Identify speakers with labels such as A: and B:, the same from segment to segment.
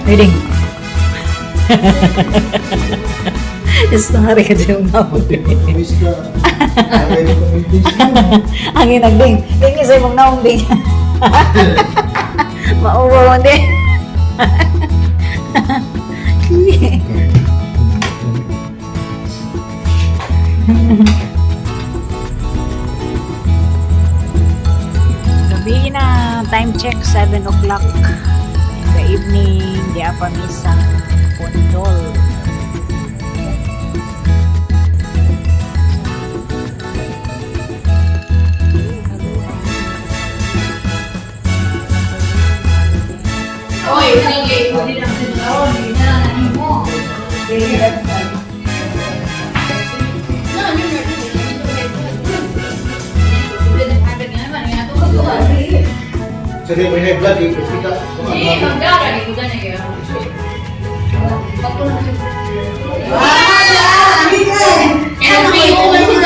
A: Reading. Istahari ka dyan umawag. Angin nagding. Tingin sa'yo mong naong ding. Mauwaw hindi. Gabi na. Time check 7 o'clock. In the evening, di apa misa. Pondol.
B: Oy, sige, hindi lang sinulaon, hindi na nanin mo.
C: Jadi punya blood itu kita.
B: Ini magdara gitu kan ya. Enak bingung kan sih.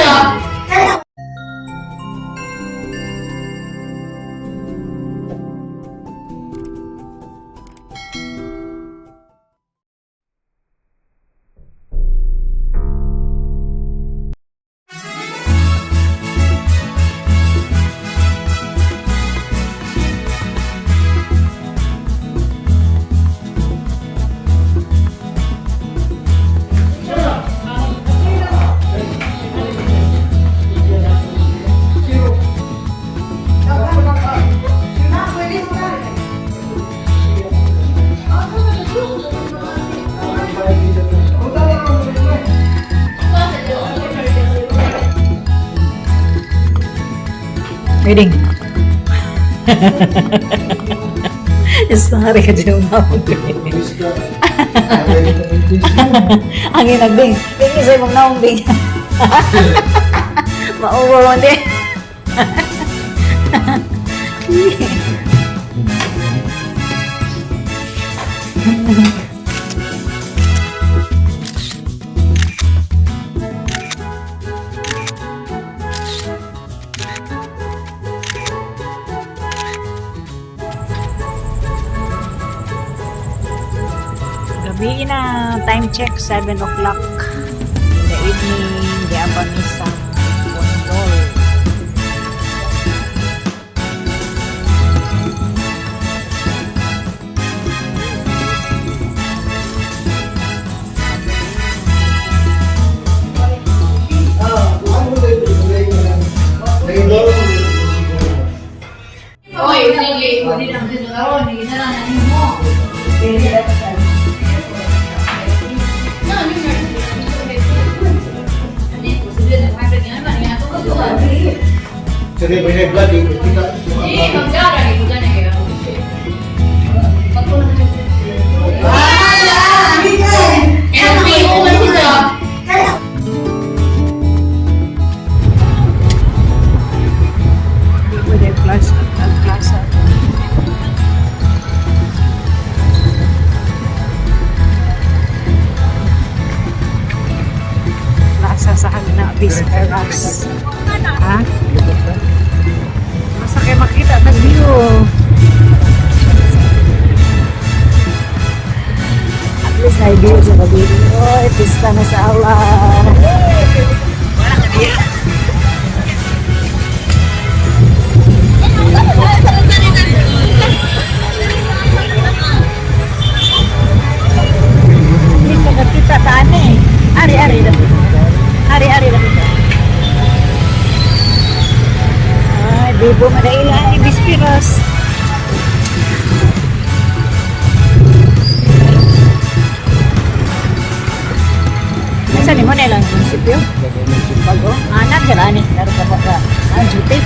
A: Reading. Istahari ka dyan umawag. Angin nagding. Tingin sa'yo mong naong ding. Mauwaw hindi. Gabi na. Time check 7 o'clock. In the evening, di apa misa. Pondol.
B: Oy, sige, hindi lang sinulaon, hindi na nanin mo.
C: Jadi punya blood itu kita.
B: Ini magdara gitu kan ya. Enak bingung kan sih.
A: Pwede plaza. Plaza sa Hagna Visperas. Ha? Masa kayo makita ng view. At least na view sa kabili. Oh, pista na sa awan. Wala ka niya. Hindi sa nakita taan eh. Ari-ari na. Ari-ari na. Ay, bibo madaila ni Bispiros. Saan ni mo na ilang munisipyo? Bago? Anak, garani. Laro ka pa ka. Duty.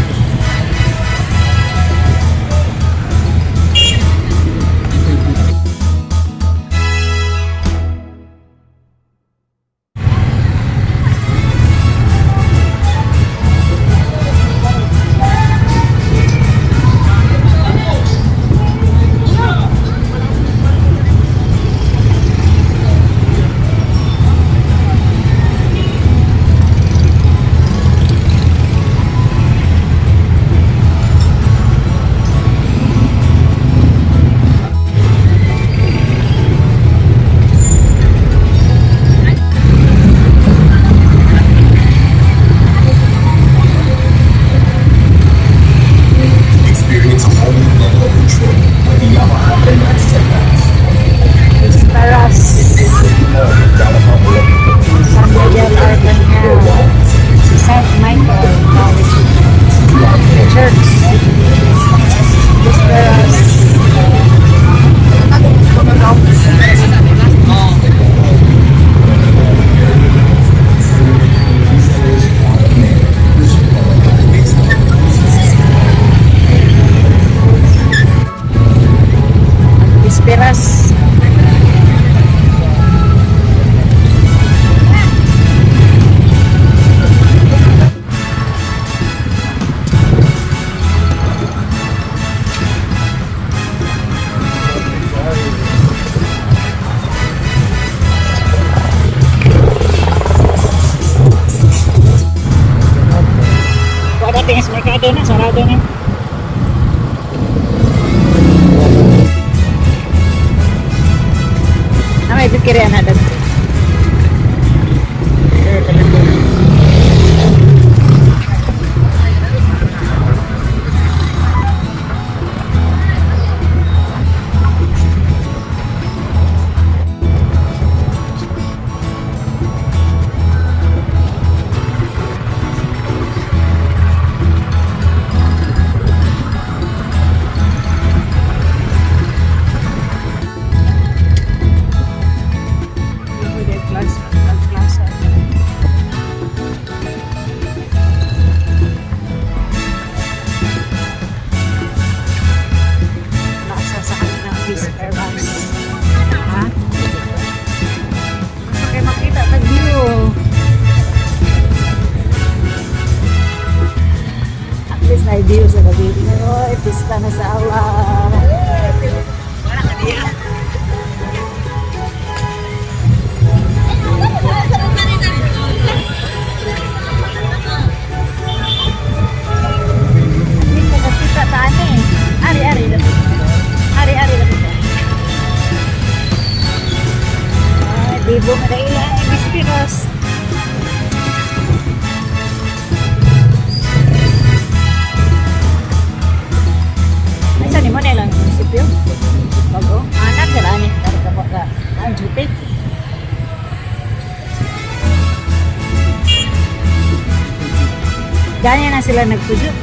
A: dating is merkado na, sarado na. May bikirian na dito. May view sa gabi. Oy, pista na sa awan. Wala ka diya. Hindi ko makita taan eh. Ari-ari na ito. Ari-ari na ito. Ay, bibo ka na ilan. Bispiros. Ni mo nilang munisipyo? Bago? Anak ka lang para ka baka ang jutik. Ganyan na sila nagtudyok.